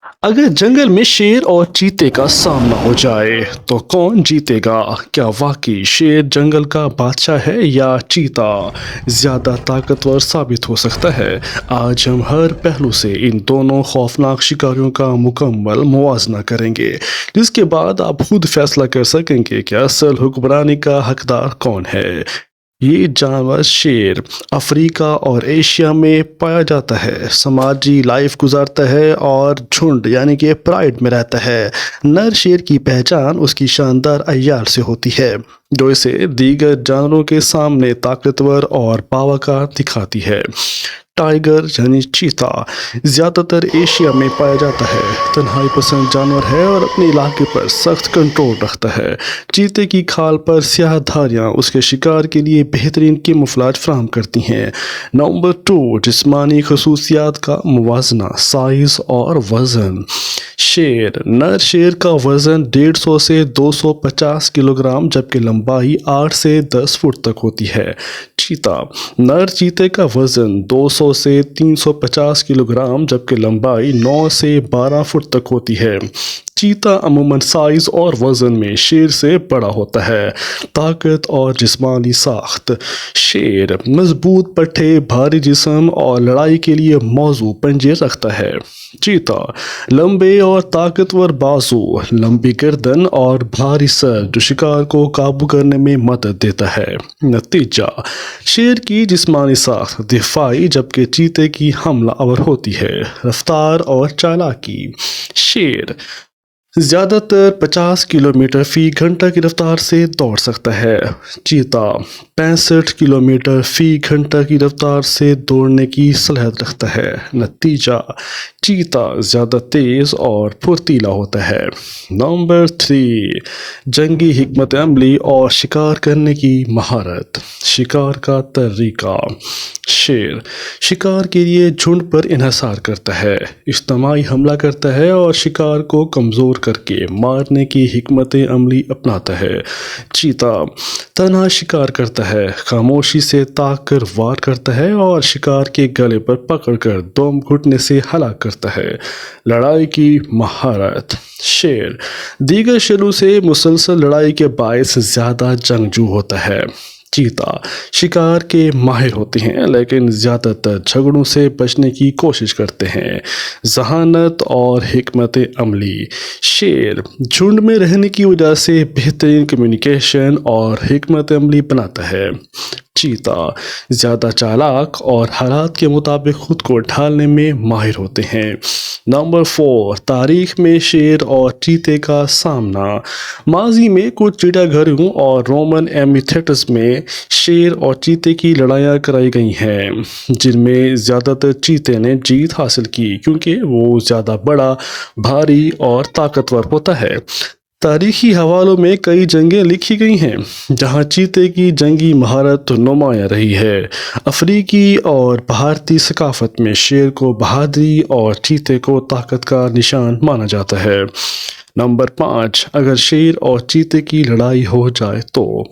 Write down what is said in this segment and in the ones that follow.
अगर जंगल में शेर और चीते का सामना हो जाए तो कौन जीतेगा? क्या वाकई शेर जंगल का बादशाह है या चीता ज्यादा ताकतवर साबित हो सकता है? आज हम हर पहलू से इन दोनों खौफनाक शिकारियों का मुकम्मल मुवाजना करेंगे, जिसके बाद आप खुद फैसला कर सकेंगे कि असल हुक्मरानी का हकदार कौन है। ये जानवर शेर अफ्रीका और एशिया में पाया जाता है, समाजी लाइफ गुजारता है और झुंड यानी कि प्राइड में रहता है। नर शेर की पहचान उसकी शानदार अय्यार से होती है, जो इसे दीगर जानवरों के सामने ताकतवर और बावकार दिखाती है। टाइगर यानी चीता ज़्यादातर एशिया में पाया जाता है, तन्हाई पसंद जानवर है और अपने इलाके पर सख्त कंट्रोल रखता है। चीते की खाल पर स्याह धारियाँ उसके शिकार के लिए बेहतरीन कैमोफ्लेज फराहम करती हैं। नंबर 2, जिस्मानी खसूसियात का मुवाजना, साइज़ और वज़न। शेर नर शेर का वज़न 150 से 250 किलोग्राम जबकि लंबाई 8 से 10 फुट तक होती है। चीता नर चीते का वज़न 200 से 350 किलोग्राम जबकि लंबाई 9 से 12 फुट तक होती है। चीता अमूमन साइज़ और वज़न में शेर से बड़ा होता है। ताकत और जिस्मानी साख्त। शेर मजबूत पट्टे, भारी जिस्म और लड़ाई के लिए मौजू पंजे रखता है। चीता लंबे और ताकतवर बाजू, लंबी गर्दन और भारी सर जो शिकार को काबू करने में मदद देता है। नतीजा, शेर की जिस्मानी साख्त दिफाई जबकि चीते की हमला आवर होती है। रफ्तार और चालाकी। शेर ज़्यादातर 50 किलोमीटर फी घंटा की रफ्तार से दौड़ सकता है। चीता 65 किलोमीटर फी घंटा की रफ्तार से दौड़ने की सलाहियत रखता है। नतीजा, चीता ज़्यादा तेज़ और फुर्तीला होता है। नंबर 3, जंगी हिकमत अमली और शिकार करने की महारत। शिकार का तरीका। शेर शिकार के लिए झुंड पर इन्हिसार करता है, इज्तिमाई हमला करता है और शिकार को कमज़ोर करके मारने की हिकमत अमली अपनाता है। चीता तन्हा शिकार करता है, खामोशी से ताक कर वार करता है और शिकार के गले पर पकड़कर दम घुटने से हलाक करता है। लड़ाई की महारत। शेर दीगर शेरों से मुसलसल लड़ाई के बायस ज़्यादा जंगजू होता है। चीता शिकार के माहिर होते हैं लेकिन ज़्यादातर झगड़ों से बचने की कोशिश करते हैं। जहानत और हिकमत अमली। शेर झुंड में रहने की वजह से बेहतरीन कम्युनिकेशन और हिकमत अमली बनाता है। चीता ज़्यादा चालाक और हालात के मुताबिक खुद को ढालने में माहिर होते हैं। नंबर 4, तारीख में शेर और चीते का सामना। माजी में कुछ चिड़ियाघरों और रोमन एमिथेट्स में शेर और चीते की लड़ाइयाँ कराई गई हैं, जिनमें ज़्यादातर चीते ने जीत हासिल की क्योंकि वो ज़्यादा बड़ा, भारी और ताकतवर होता है। तारीखी हवालों में कई जंगें लिखी गई हैं जहां चीते की जंगी महारत नुमायां रही है। अफ्रीकी और भारतीय सकाफत में शेर को बहादुरी और चीते को ताकत का निशान माना जाता है। नंबर 5, अगर शेर और चीते की लड़ाई हो जाए तो।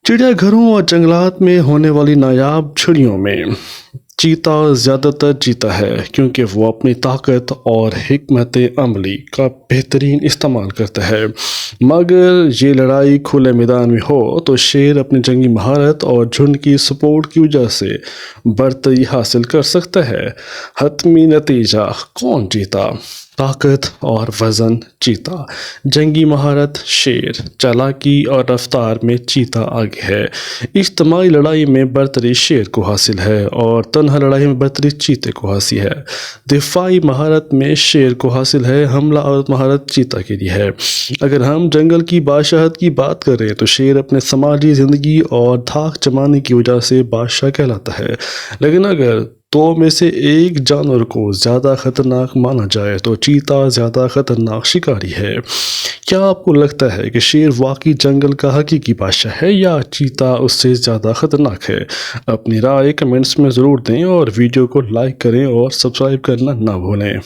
चिड़ियाघरों और जंगलात में होने वाली नायाब छिड़ियों में चीता ज़्यादातर जीता है क्योंकि वो अपनी ताकत और हिकमत अमली का बेहतरीन इस्तेमाल करता है। मगर ये लड़ाई खुले मैदान में हो तो शेर अपनी जंगी महारत और झुंड की सपोर्ट की वजह से बढ़तरी हासिल कर सकता है। हतमी नतीजा, कौन जीता? ताकत और वज़न चीता, जंगी महारत शेर, चालाकी और रफ्तार में चीता आगे है। इज्तिमाई लड़ाई में बढ़तरी शेर को हासिल है और तन्हा लड़ाई में बढ़तरी चीते को हासिल है। दिफाई महारत में शेर को हासिल है, हमला और महारत चीता के लिए है। अगर हम जंगल की बादशाहत की बात करें तो शेर अपने समाजी ज़िंदगी और धाक जमाने की वजह से बादशाह कहलाता है, लेकिन अगर दो में से एक जानवर को ज़्यादा ख़तरनाक माना जाए तो चीता ज़्यादा ख़तरनाक शिकारी है। क्या आपको लगता है कि शेर वाकई जंगल का हकीकी बादशाह है या चीता उससे ज़्यादा ख़तरनाक है? अपनी राय कमेंट्स में ज़रूर दें और वीडियो को लाइक करें और सब्सक्राइब करना ना भूलें।